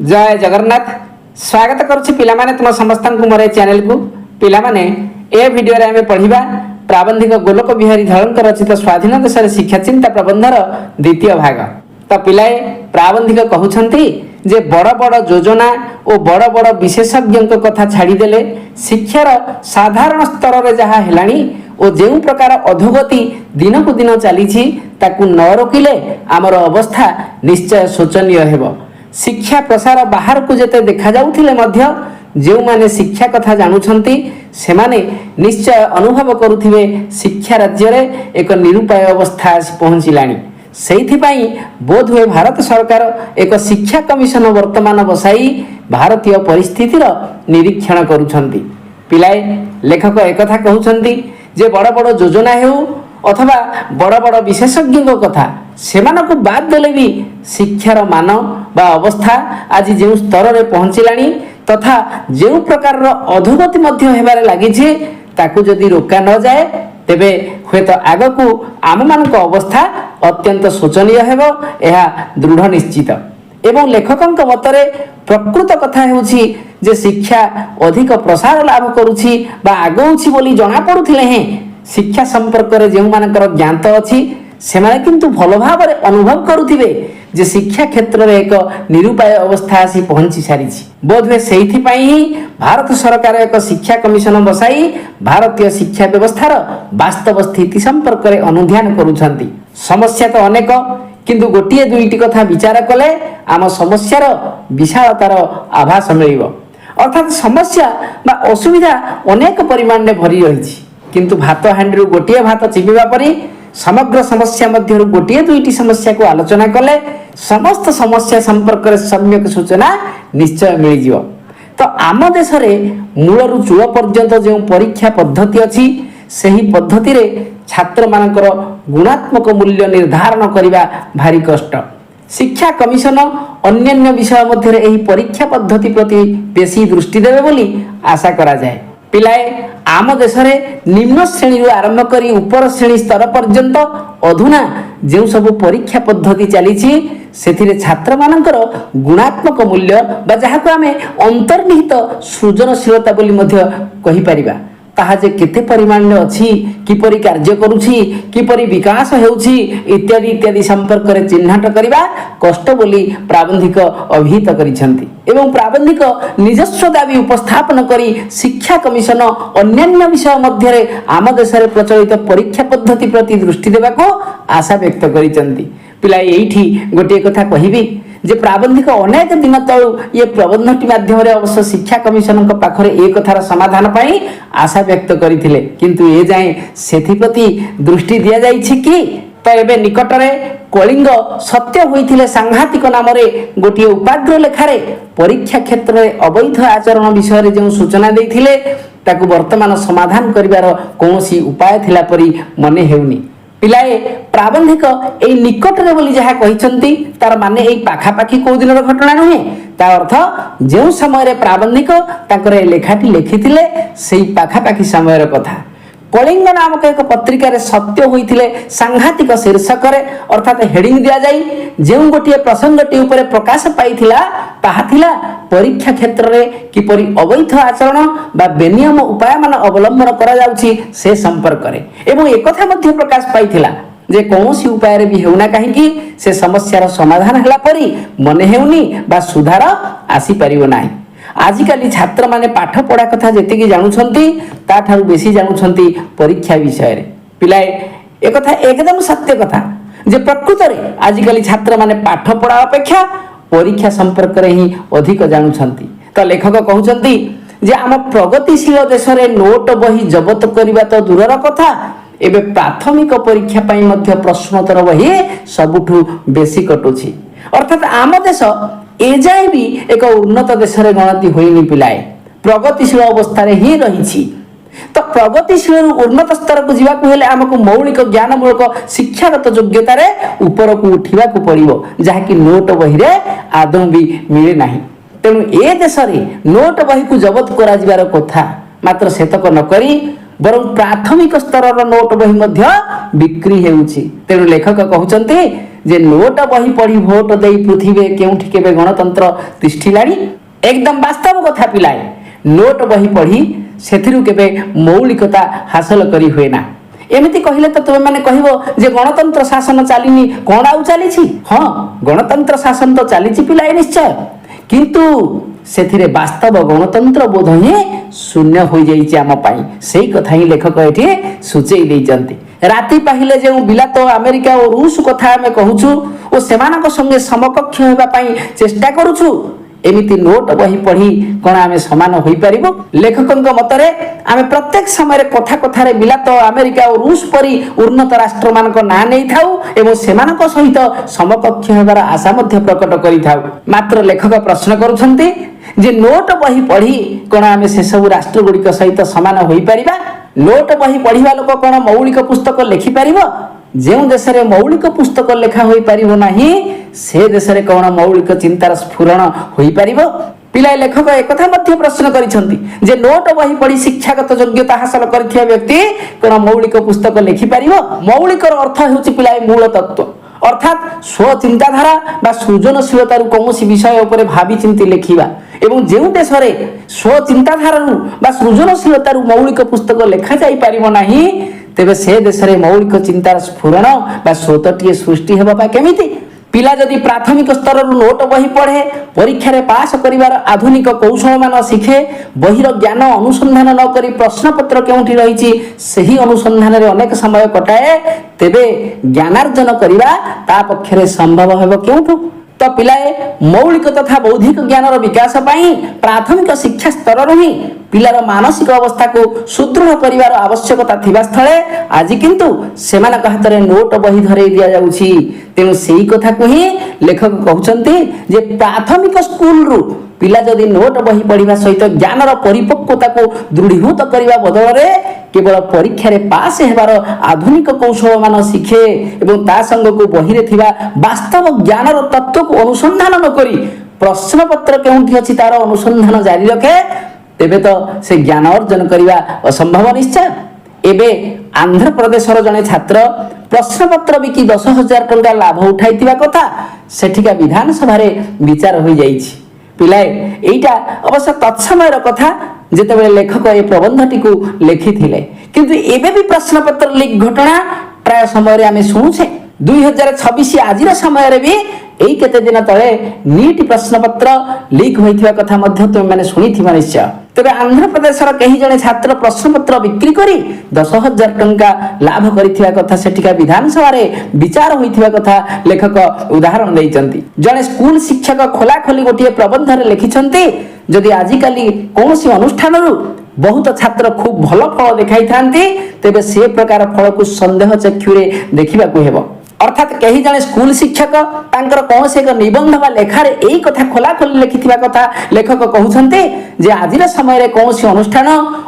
जय जगन्नाथ स्वागत करुछि पिलामाने तुम समस्त मोर चैनल को पिलामाने ए वीडियो रे हमें पढ़िबा प्राबंधिक गोलोक बिहारी धळंक रचित स्वाधीन देशर शिक्षा चिंता प्रबंधर द्वितीय भाग। तो पिलाए प्राबंधिक कहउछंती जे बड़ बड़ योजना और बड़ बड़ विशेषज्ञ कथा छाड़ी देले शिक्षार साधारण स्तर रे जहा हेलानी और जो प्रकार अधोगति दिन को दिन चली ताकू न रोकिले आमर अवस्था निश्चय शोचनीय हेबो। शिक्षा प्रसार बाहर को जेते देखा जाउथिले मध्य जो माने शिक्षा कथा जानुछंती सेमाने निश्चय अनुभव करुथिबे शिक्षा राज्य रे एक निरुपाय अवस्था पहुंचिलानी। सेइथिपाई बोध हुए भारत सरकार एक शिक्षा कमिशन वर्तमान बसाई भारतीय परिस्थितिर निरीक्षण करुछंती। पिलाए लेखक एकथा कहउछंती जे बड़ बड़ योजना हेउ अथवा बड़ बड़ विशेषज्ञ कथा सेमानकु बाद देले भी शिक्षार मान बा अवस्था आज जो स्तर रे पहुंचिलानी तथा जो प्रकार अधोगति मध्य हेबारे लागिछे ताकू जदि रोका न जाए तेबे हुए तो आग को आम मान अवस्था अत्यंत शोचनीय हेबो एहा दृढ़ निश्चित। एवं लेखकंक मतरे प्रकृत कथा हेउछि जे शिक्षा अधिक प्रसार लाभ करुछि बा आगौछि बोली जणा पडुथिले हे शिक्षा संपर्क रे जेउ मानकर ज्ञात अछि सेमाने किंतु भल भाव रे अनुभव करुथिबे जे शिक्षा क्षेत्र में एक निरुपाय अवस्था आसी पहुंची सारी बोध हुए सेइथि पई ही भारत सरकार एक शिक्षा कमिशन बसाई भारतीय शिक्षा व्यवस्थार वास्तव स्थिति संपर्क में अनुध्यान करुछंती। समस्या तो अनेक किंतु गोटिए दुईटी कथा विचार कले आम समस्यार विशालतार आभास मिलिबो। अर्थात समस्या बा असुविधा अनेक परिमाण में भरी रही किंतु भात हांडी गोटिए भात चिपिबा परी समग्र समस्या मध्य गोटे दुईटी समस्या को आलोचना कले समस्त समस्या संपर्क में सम्यक सूचना निश्चय मिल जिवो। तो आम देश में मूलरू चूल पर्यंत जो परीक्षा पद्धति अच्छी सही पद्धति रे छात्र मानकर गुणात्मक मूल्य निर्धारण करने भारी कष्ट। शिक्षा कमिशन अन्यान्य विषय मध्य एही परीक्षा पद्धति प्रति बेसी दृष्टि देवे बोली आशा करा जाए। पिलाए आम देश में निम्न श्रेणी आरंभ करी ऊपर श्रेणी स्तर पर्यंत अधुना जो सब परीक्षा पद्धति चली से छात्र मानकर गुणात्मक मूल्य बा जहाँ को आम अंतर्निहित सृजनशीलता बोली मध्य कहि परिबा ताहा जे केते परिमाण में अछि किपरि कार्य करूछि किपरि विकास हेउछि इत्यादि इत्यादि संपर्क रे चिन्हट करिबा कष्ट बोली प्राबंधिक अभिहित करिसंती। एवं प्राबंधिक निजस्व दाबी उपस्थापन करी शिक्षा कमिशन अन्यान्य विषय मध्य रे आम देश रे प्रचलित परीक्षा पद्धति प्रति दृष्टि देबाको आशा व्यक्त करिसंती। पिला एठी गोटे कथा कहिबी जे प्राबंधिक अनेक दिन तळु ये प्रबंधटी माध्यम रे अवश्य शिक्षा कमिशन पाखरे एक कथार समाधान पाई आशा व्यक्त करथिले किंतु ए जाए सेथि प्रति दृष्टि दिया जाइछि कि तो एबे निकटरे कलिंग सत्य होइथिले सांघातिक नाम रे गोटे उपाग्र लेखारे परीक्षा क्षेत्र रे अवैध आचरण विषय रे जो सूचना देथिले ताकू वर्तमान समाधान करिवार कोनोसी उपाय थिला परी मने हेउनी। पिलाए प्राबंधिक एई निकट रे बोली जहा कहिसंती तार माने एई पाखापाखी को दिनर घटना नुहे ता अर्थ जो समय रे प्राबंधिक ताकर लेखाटी लिखिथिले सेई पाखापाखी समय रे कथा। कलिंग नामक एक पत्रिका रे सत्य होइथिले सांघातिक शीर्षक रे अर्थात हेडिंग दिया जाई जो गोटे प्रसंगटी ऊपर प्रकाश पाइथिला ताहा थिला परीक्षा क्षेत्र रे किपरि अवैध आचरण बा बेनियम उपाय मान अवलंबन करा जाउछि से संपर्क रे एवं एक कथा मध्य प्रकाश पाइथिला जे कौनसी उपाय रे भी हेउना काहेकि से समस्यार समाधान हला परी मने हेउनी बा सुधार आसी परिबो नाही। आजिकाली छात्र माने पाठ पढ़ा कथा जेतिकी जानुछंती ता ठारू बेसी जानुछंती परीक्षा विषय रे। पिलाए एक कथा एकदम सत्य कथा जे प्रकृत रे आजिकाली छात्र माने पाठ पढ़ा अपेक्षा परीक्षा संपर्क रे ही अधिक जानुछंती। तो लेखक कहउछंती जे आम प्रगतिशील देश रे नोट बही जबत करिबा तो दूरर कथा एबे प्राथमिक परीक्षा पई मध्य प्रश्नोत्तर बही सबुठु बेसी कटुछि। अर्थात आम देश एजाए भी एक उन्नत देश रे गणति होइनी। पिलाए प्रगतिशील अवस्था रे ही रहिछि। तो प्रगतिशील उन्नत स्तर को जीवा को हेले हमको मौलिक ज्ञानमूलक शिक्षागत योग्यता रे ऊपर को उठिबा को पड़िबो जहा कि नोट बही रे आदम भी मिले नाही। तेणु ए देश रे नोट बही को जबत करा जिबार कथा मात्र सेतक न करी बरं प्राथमिक स्तर रो नोट बही मध्य बिक्री हेउछि। तेणु लेखक कहउचंती जे नोट बही पढ़ी भोट दे पृथ्वी केउठी केबे गणतंत्र तिष्ठिलाणी एकदम वास्तव कथा पिलाए नोट बही पढ़ी सेथिरु केबे मौलिकता हासिल करी हुए ना एमती कहले तो तुम मैंने कहबो जे गणतंत्र शासन चलीनी कौन आउ चली हाँ गणतंत्र शासन तो चली पिलाए निश्चय किंतु सेथिरे वास्तव गणतंत्र बोध ही शून्य हो जाइए आम से कथा ही लेखक ये सूचई देइचंती राति पाहिले जो बिलात अमेरिका और रूस कथा आम कहूँ और सेमानक संगे समकक्ष होगा चेष्टा करुछु एमिति नोट बही पढ़ी कौन आम समान हो पार लेखकों मतरे आम प्रत्येक समय कथा कथार बिलात अमेरिका और रूस परी उन्नत राष्ट्र मान ना नहीं थाऊ एवं सेमानक सहित समकक्ष होबार आशा मध्य प्रकट करिथाऊ मात्र लेखक प्रश्न करुछंती जे नोट बही पढ़ी कौन आम से सब राष्ट्र गुड़िक सहित समान हो पारिबा नोट बही पढ़िबा लोक कौन मौलिक पुस्तक लिखि पारिबो जो देश में मौलिक पुस्तक लेखा हो पारिबो नाही से देश में कौन मौलिक चिंतार स्फुरण हो पारिबो पिलाए लेखक एक मध्य प्रश्न करिसेंती जे नोट बही पढ़ी शिक्षागत योग्यता हासिल करथिया व्यक्ति कौन मौलिक पुस्तक लिखि पारिबो मौलिकर अर्थ हेउची पिलाए मूल तत्व अर्थात स्व चिंताधारा बा सृजनशीलतार कौन विषय उपर भावी चिंती लिखा एवं जो देश में स्व चिंताधार बा सृजनशीलतार मौलिक पुस्तक लिखा जाई पारिबो नाही तेबे से देश में मौलिक चिंतार स्फुरण बा स्रोतटीए सृष्टि हेबा केमिति पिला जदि प्राथमिक स्तर नोट बही पढ़े परीक्षा रे पास करिवार आधुनिक कौशल मान शिखे बहिर ज्ञान अनुसंधान न करी प्रश्न पत्र केउठी रहिछि सही अनुसंधान रे अनेक समय कटाए तेबे ज्ञानार्जन करिवा ता पक्षरे संभव हेबो केउठु तो पिलाए मौलिक तथा बौद्धिक ज्ञान विकास पाई प्राथमिक शिक्षा स्तर ही पिलार मानसिक अवस्था को सुदृढ़ करिवार आवश्यकता थिबा स्थले आज किंतु सेमानक हाथ में नोट बही धरे दिया जाउछि तेणु सेही कथा को ही लेखक कहउछन्ति जे प्राथमिक स्कूल रु पिला जदि नोट बही पढ़िबा सहित ज्ञानर परिपक्वता को दृढ़ीभूत करने बदल में केवल परीक्षा रे पास हेबार आधुनिक कौशल मान शिखे एवं ता संग को बही रे थिबा वास्तव ज्ञानर तत्व को अनुसंधान न करी प्रश्न पत्र केउठी अछि तार अनुसंधान जारी रखे तेबे तो से ज्ञान अर्जन करने असंभव निश्चय एबे आंध्र प्रदेश जड़े छात्र प्रश्न पत्र बिकी 10,000 टंका लाभ उठाई कथा सेठिका विधानसभा विचार हो जाइछि पिलाए एटा अवश्य तत्समय कथा जिते लेखक ए प्रबंधटी को लिखिथिले किंतु एबे भी प्रश्न पत्र लीक घटना प्राय समय आम शुणुचे 2026 आज समय रे भी एई केते दिन तले नीट प्रश्न पत्र लीक होइथिबा कथा मध्य तुम मैंने शुणिथिबा निश्चय तेबे आंध्र प्रदेश कहीं जने छात्र प्रश्न पत्र बिक्री करी 10,000 टंका लाभ करिथिबा कथा सेठिका विधानसभा रे विचार होइथिबा कथा लेखक उदाहरण दैचंती जने स्कूल शिक्षक खोला खोली गोटे प्रबंध रे लिखिछंती जदि आजिकाली कौनसी अनुष्ठान बहुत छात्र खूब भल फल देखाई थांती तेबे से प्रकार फल को संदेह चक्षुरे देखिबा को हेबो अर्थात कहीं जने स्कूल शिक्षक तांकर कौन से एक निबंध बा लेखार यही कथा खोला खोली लिखिथिबा कथा लेखक कहउछन्ते जे आजिर समय रे कौन से अनुष्ठान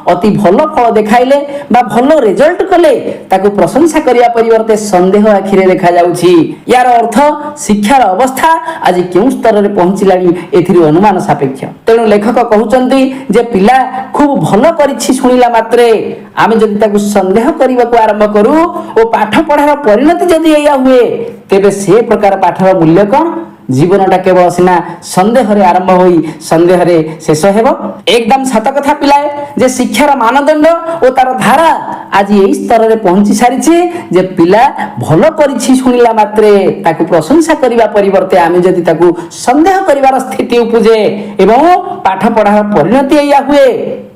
अति भल फल देखाइले बा भल रिजल्ट कले ताको प्रशंसा करिया परिवर्ते संदेह आखिरे देखा जाउछि यार अर्थ शिक्षार अवस्था आज केउ स्तर रे पहुंचिलानी एथिरि अनुमान सापेक्ष तेणु लेखक कहउछन्ते जे पिला खूब भल करिछि सुनिला मात्रे आमे जदि ताको संदेह करिबा को आरंभ करू ओ पाठ पढ़ार परिणति जदि एया हुए तेबे से प्रकार पाठर मूल्य कौन जीवनटा केवल सीना संदेह रे आरंभ होई संदेह रे शेष हेबो एकदम सत कथा पिलाए जे शिक्षार मानदंड और तार धारा आज यही स्तर रे पहुंची सारिछि जे पिला भलो करिछि सुनिला मात्रे ताकू प्रशंसा करिबा परिवर्ते आमे जदि ताकू संदेह करिवार स्थिति उपजे एवं पाठ पढ़ार परिणति एया हुए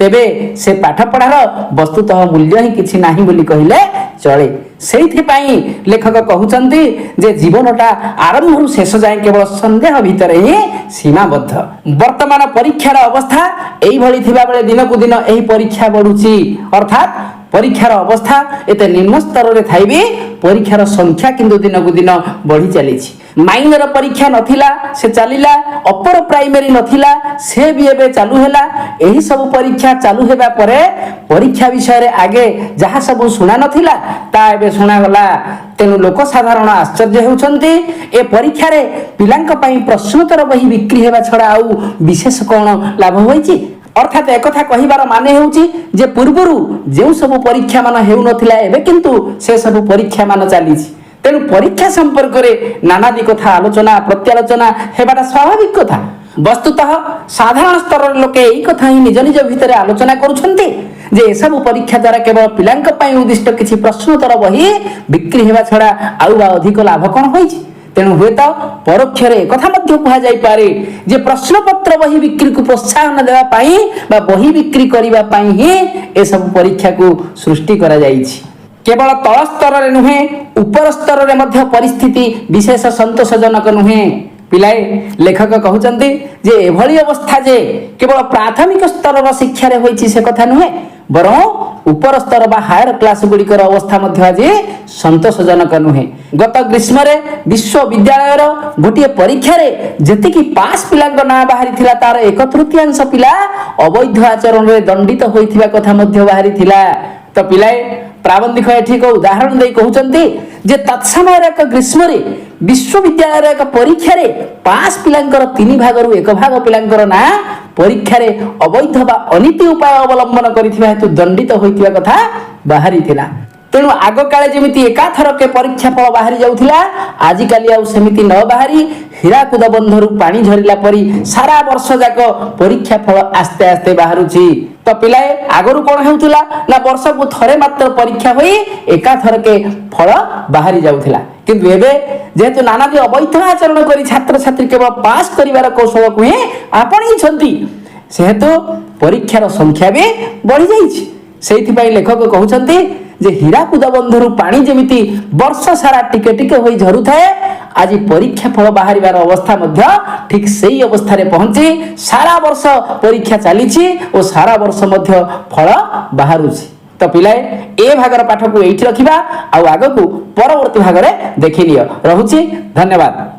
तेबे से पाठ पढ़ार वस्तुतः मूल्य ही किछि नाही बोली कहिले चले सेइथिपाई लेखक कहउचंती जे जीवनटा आरंभରୁ शेष जाए केवल संदेह भितर ही सीमाबद्ध वर्तमान परीक्षार अवस्था एई भली थिबा बेले दिन को दिन एही परीक्षा बढ़ुची अर्थात परीक्षार अवस्था एते निम्न स्तर रे थाइबे परीक्षार संख्या किंतु दिन को दिन बढ़ी चलीछि माइनर परीक्षा नथिला से चलीला अपर प्राइमरी नथिला से भी एबे चालू हैला एही सब परीक्षा चालू हेबा परे परीक्षा विषय रे आगे जहा सब सुना नथिला ता एबे सुना गला तेनु लोक साधारण आश्चर्य हेउछन्ती ए परीक्षा रे पिलांक पई प्रश्नोत्तर बही बिक्री हेबा छडा आउ विशेष कोन लाभ होइछि अर्थात एक कथा कहिबार माने हेउछि जे पूर्वरु जेउ सब परीक्षा मान हेउ नथिला एबे किंतु से सब परीक्षा मान चालीछि तेणु परीक्षा संपर्क में नानादी कथा आलोचना प्रत्यालोचना हेबाटा स्वाभाविक कथा। वस्तुतः साधारण स्तर लोके यही कथा ही निज निज भितर आलोचना करुछन्ति जे एसबु परीक्षा द्वारा केवल पिलांक पई उद्दिष्ट किछि प्रश्नोत्तर बही बिक्री हेबा छड़ा आउ बा अधिक लाभ कौन होइछि। तेणु हुए तो परोक्षरे कथा मध्य कहा जाई पारे जे प्रश्नपत्र बही बिक्री को प्रोत्साहन देवा पाई बा बही बिक्री करिबा पाई ही ए सब परीक्षा को सृष्टि करा जाईछि। केवल तल स्तर रे नुहे ऊपर स्तर रे मध्य परिस्थिति विशेष संतोषजनक नुहे। पिलाए लेखक कहउचंती जे एभली अवस्था जे केवल प्राथमिक स्तर र शिक्षा रे होईछि से कथा नुहे, बरं ऊपर स्तर बा हायर क्लास गुड़िकर अवस्था मध्य आज संतोषजनक नुहे। गत ग्रीष्म रे विश्वविद्यालय गोटे परीक्षा रे जेतिकी पास पिलांक ना बाहरी थिला तार 1/3 पिला अवैध आचरण रे दंडित होइथिबा कथा मध्य बाहरी थिला। तो पिलाए प्राबंधिक एठी को उदाहरण दे कहउचंती जे तत्समय एक ग्रीष्म रे विश्वविद्यालय एक परीक्षा रे पास पिलांकर 3 भागरु 1 भाग पिलांकर ना परीक्षा रे अवैध बा अनीति उपाय अवलंबन करिथिबा हेतु दंडित होइथिबा कथा बाहरी थिला। तेणु आग काले जेमिति एकाथर के परीक्षा फल बाहरी जाउथिला आजि काली आउ सेमिति न बाहरी हीराकुद बंधरु पानी झरिला परी सारा वर्ष जाक परीक्षा फल आस्ते आस्ते बाहरुची। तो पिलाए आगरु कोन हेउथिला ना वर्ष को थरे मात्र परीक्षा होई एकाथर के फल बाहरी जाउथिला, किंतु एबे जेहेतु नानादी अवैध आचरण करी छात्र छात्री केवल पास करिवार कौशल को ही आपणी छंती सेहेतु परीक्षार संख्या भी बढ़ी जाइछि। सेहिथिपाई लेखक कहउचंती जे हीराकुद बंधरु पानी जेमिति वर्ष सारा टिके टिके होई झरु थाए आज परीक्षा फल बाहरिबार अवस्था मध्य ठीक सही अवस्था रे पहुंची सारा वर्ष परीक्षा चलीछि और सारा वर्ष मध्य फल बाहरुछि। तो पिलाए ए भागर पाठ को एठी रखिबा आ आगो को परवर्ती भागरे देखि लियो। रहुछि, धन्यवाद।